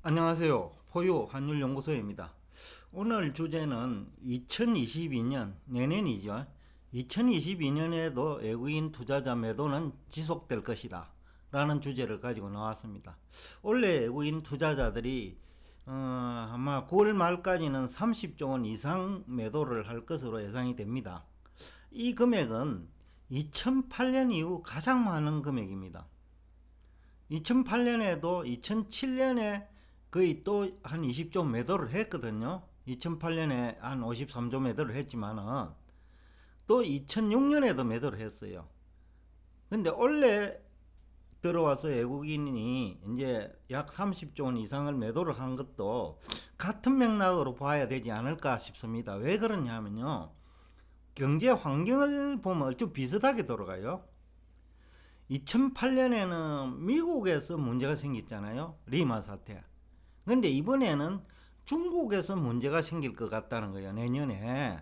안녕하세요. 포유 환율연구소입니다. 오늘 주제는 2022년, 내년이죠. 2022년에도 외국인 투자자 매도는 지속될 것이다 라는 주제를 가지고 나왔습니다. 원래 외국인 투자자들이 아마 9월 말까지는 30조 원 이상 매도를 할 것으로 예상이 됩니다. 이 금액은 2008년 이후 가장 많은 금액입니다. 2008년에도 2007년에 거의 또 한 20조 매도를 했거든요. 2008년에 한 53조 매도를 했지만은 또 2006년에도 매도를 했어요. 근데 원래 들어와서 외국인이 이제 약 30조 원 이상을 매도를 한 것도 같은 맥락으로 봐야 되지 않을까 싶습니다. 왜 그러냐면요. 경제 환경을 보면 얼추 비슷하게 돌아가요. 2008년에는 미국에서 문제가 생겼잖아요. 리만 사태. 근데 이번에는 중국에서 문제가 생길 것 같다는 거예요. 내년에.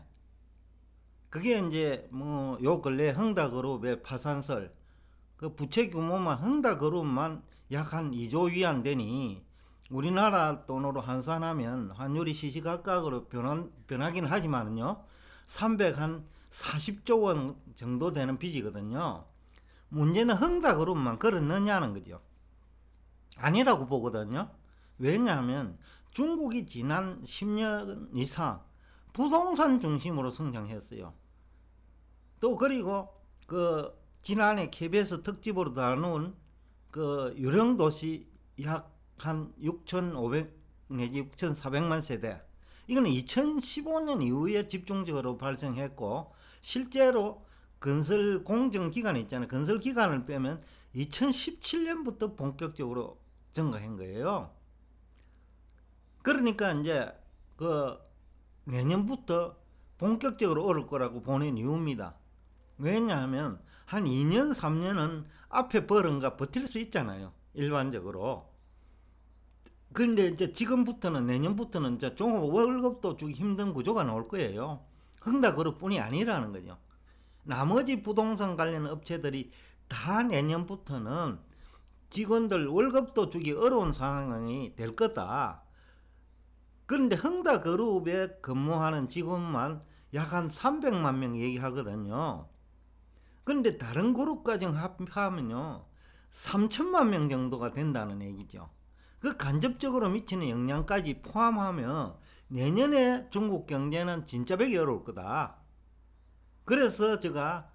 그게 이제 뭐 요 근래 흥다그룹의 파산설, 그 부채 규모만 흥다그룹만 약 한 2조 위안 되니 우리나라 돈으로 환산하면 환율이 시시각각으로 변하긴 하지만요. 340조 원 정도 되는 빚이거든요. 문제는 흥다그룹만 그렇느냐는 거죠. 아니라고 보거든요. 왜냐하면 중국이 지난 10년 이상 부동산 중심으로 성장했어요. 또 그리고 그 지난해 KBS 특집으로 다룬 그 유령 도시 약 한 6,500 내지 6,400만 세대. 이거는 2015년 이후에 집중적으로 발생했고 실제로 건설 공정 기간 있잖아요. 건설 기간을 빼면 2017년부터 본격적으로 증가한 거예요. 그러니까 이제 그 내년부터 본격적으로 오를 거라고 보는 이유입니다. 왜냐하면 한 2년, 3년은 앞에 벌은가 버틸 수 있잖아요. 일반적으로. 근데 이제 지금부터는 내년부터는 이제 종업 월급도 주기 힘든 구조가 나올 거예요. 흥다 그룹뿐이 아니라는 거죠. 나머지 부동산 관련 업체들이 다 내년부터는 직원들 월급도 주기 어려운 상황이 될 거다. 그런데 흥다그룹에 근무하는 직원만 약 한 300만 명 얘기하거든요. 그런데 다른 그룹까지 합하면요 3천만 명 정도가 된다는 얘기죠. 그 간접적으로 미치는 영향까지 포함하면 내년에 중국 경제는 진짜 배기 어려울 거다. 그래서 제가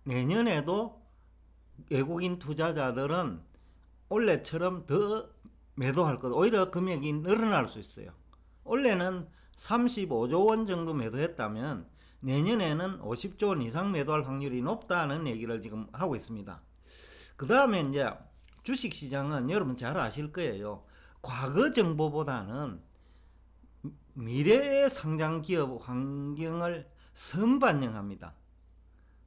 내년에도 외국인 투자자들은 올해처럼 더 매도할 거다. 오히려 금액이 늘어날 수 있어요. 올해는 35조 원 정도 매도했다면 내년에는 50조 원 이상 매도할 확률이 높다는 얘기를 지금 하고 있습니다. 그 다음에 이제 주식시장은 여러분 잘 아실 거예요. 과거 정보보다는 미래의 상장 기업 환경을 선반영합니다.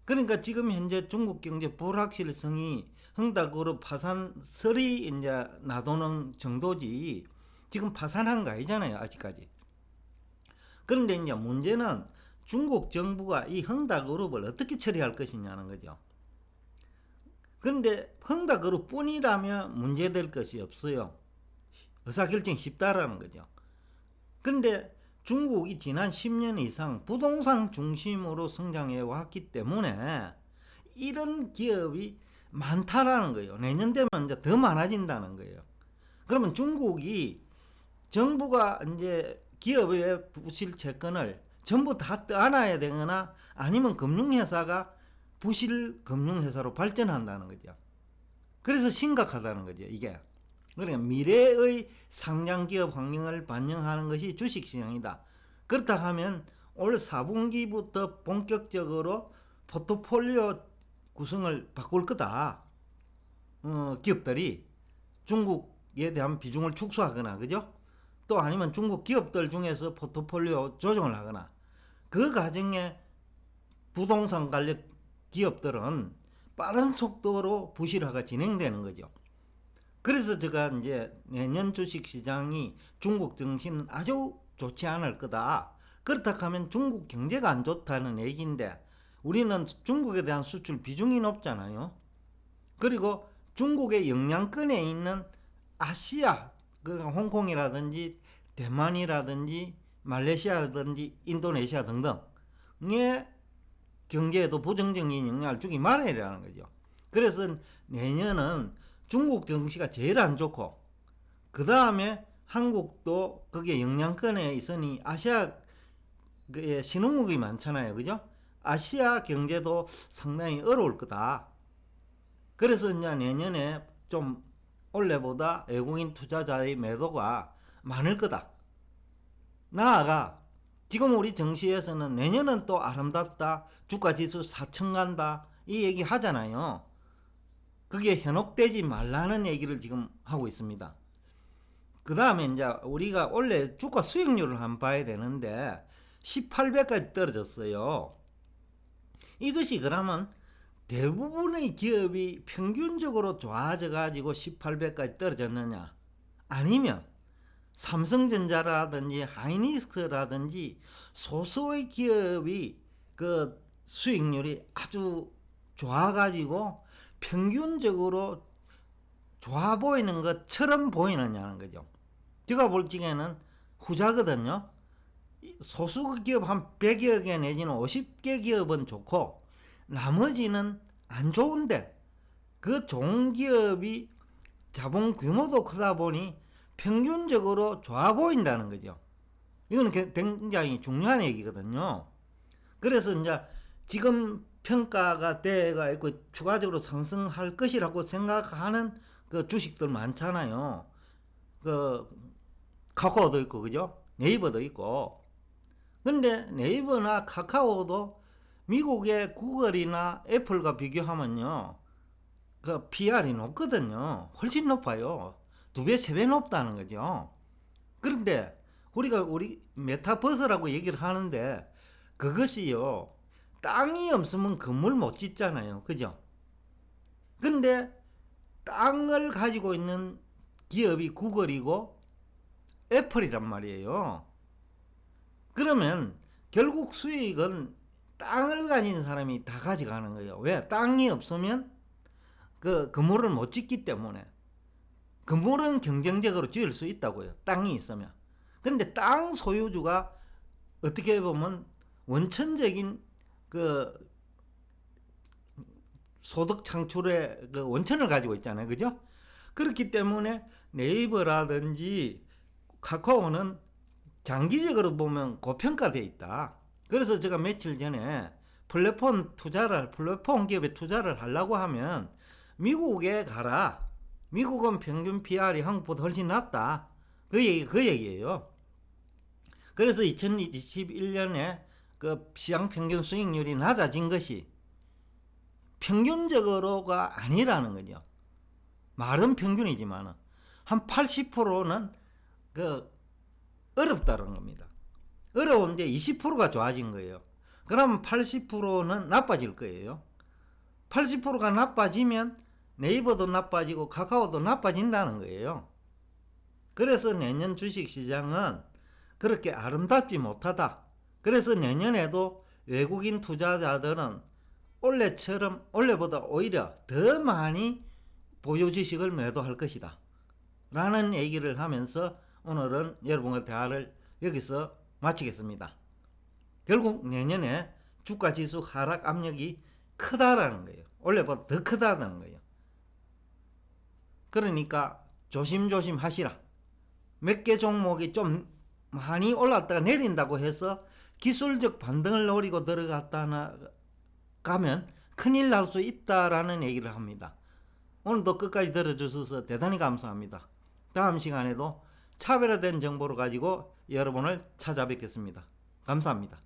그러니까 지금 현재 중국 경제 불확실성이 흥다그룹 파산설이 이제 나도는 정도지 지금 파산한 거 아니잖아요, 아직까지. 그런데 이제 문제는 중국 정부가 이 흥다그룹을 어떻게 처리할 것이냐는 거죠. 그런데 흥다그룹 뿐이라면 문제될 것이 없어요. 의사결정이 쉽다라는 거죠. 그런데 중국이 지난 10년 이상 부동산 중심으로 성장해 왔기 때문에 이런 기업이 많다라는 거예요. 내년 되면 이제 더 많아진다는 거예요. 그러면 중국이 정부가 이제 기업의 부실 채권을 전부 다 떠안아야 되거나 아니면 금융회사가 부실 금융회사로 발전한다는 거죠. 그래서 심각하다는 거죠, 이게. 그러니까 미래의 상장기업 환경을 반영하는 것이 주식시장이다. 그렇다 하면 올 4분기부터 본격적으로 포트폴리오 구성을 바꿀 거다. 기업들이 중국에 대한 비중을 축소하거나, 그죠? 또 아니면 중국 기업들 중에서 포트폴리오 조정을 하거나, 그 과정에 부동산 관련 기업들은 빠른 속도로 부실화가 진행되는 거죠. 그래서 제가 이제 내년 주식 시장이 중국 증시는 아주 좋지 않을 거다. 그렇다 하면 중국 경제가 안 좋다는 얘기인데 우리는 중국에 대한 수출 비중이 높잖아요. 그리고 중국의 영향권에 있는 아시아 그러니까 홍콩이라든지 대만이라든지 말레이시아라든지 인도네시아 등등의 경제에도 부정적인 영향을 주기 마련이라는 거죠. 그래서 내년은 중국 증시가 제일 안 좋고, 그 다음에 한국도 거기에 영향권에 있으니 아시아에 신흥국이 많잖아요. 그죠? 아시아 경제도 상당히 어려울 거다. 그래서 이제 내년에 좀 올해보다 외국인 투자자의 매도가 많을 거다. 나아가 지금 우리 정시에서는 내년은 또 아름답다, 주가지수 4천 간다, 이 얘기 하잖아요. 그게 현혹되지 말라는 얘기를 지금 하고 있습니다. 그 다음에 이제 우리가 원래 주가 수익률을 한번 봐야 되는데 18배까지 떨어졌어요. 이것이 그러면 대부분의 기업이 평균적으로 좋아져 가지고 18배까지 떨어졌느냐, 아니면 삼성전자라든지 하이닉스라든지 소수의 기업이 그 수익률이 아주 좋아가지고 평균적으로 좋아 보이는 것처럼 보이느냐는 거죠. 제가 볼 적에는 후자거든요. 소수 기업 한 100여 개 내지는 50개 기업은 좋고 나머지는 안 좋은데, 그 좋은 기업이 자본 규모도 크다 보니 평균적으로 좋아 보인다는 거죠. 이거는 굉장히 중요한 얘기거든요. 그래서 이제 지금 평가가 돼가 있고 추가적으로 상승할 것이라고 생각하는 그 주식들 많잖아요. 그 카카오도 있고, 그죠? 네이버도 있고. 근데 네이버나 카카오도 미국의 구글이나 애플과 비교하면요, 그 PR이 높거든요. 훨씬 높아요. 2배, 3배 높다는 거죠. 그런데 우리 메타버스라고 얘기를 하는데, 그것이요, 땅이 없으면 건물 못 짓잖아요. 그죠? 근데 땅을 가지고 있는 기업이 구글이고 애플이란 말이에요. 그러면 결국 수익은 땅을 가진 사람이 다 가져가는 거예요. 왜? 땅이 없으면 그 건물을 못 짓기 때문에. 건물은 경쟁적으로 지을 수 있다고요. 땅이 있으면. 근데 땅 소유주가 어떻게 보면 원천적인 그 소득 창출의 그 원천을 가지고 있잖아요. 그죠? 그렇기 때문에 네이버라든지 카카오는 장기적으로 보면 고평가되어 있다. 그래서 제가 며칠 전에 플랫폼 기업에 투자를 하려고 하면 미국에 가라. 미국은 평균 PR이 한국보다 훨씬 낮다. 그 얘기예요. 그래서 2021년에 그 시장 평균 수익률이 낮아진 것이 평균적으로가 아니라는 거죠. 말은 평균이지만 한 80%는 그 어렵다는 겁니다. 어려운데 20%가 좋아진 거예요. 그럼 80%는 나빠질 거예요. 80%가 나빠지면 네이버도 나빠지고 카카오도 나빠진다는 거예요. 그래서 내년 주식시장은 그렇게 아름답지 못하다. 그래서 내년에도 외국인 투자자들은 올해보다 오히려 더 많이 보유주식을 매도할 것이다 라는 얘기를 하면서 오늘은 여러분과 대화를 여기서 마치겠습니다. 결국 내년에 주가지수 하락 압력이 크다라는 거예요. 올해보다 더 크다는 거예요. 그러니까 조심조심 하시라. 몇 개 종목이 좀 많이 올랐다가 내린다고 해서 기술적 반등을 노리고 들어갔다 가면 큰일 날 수 있다라는 얘기를 합니다. 오늘도 끝까지 들어주셔서 대단히 감사합니다. 다음 시간에도 차별화된 정보를 가지고 여러분을 찾아뵙겠습니다. 감사합니다.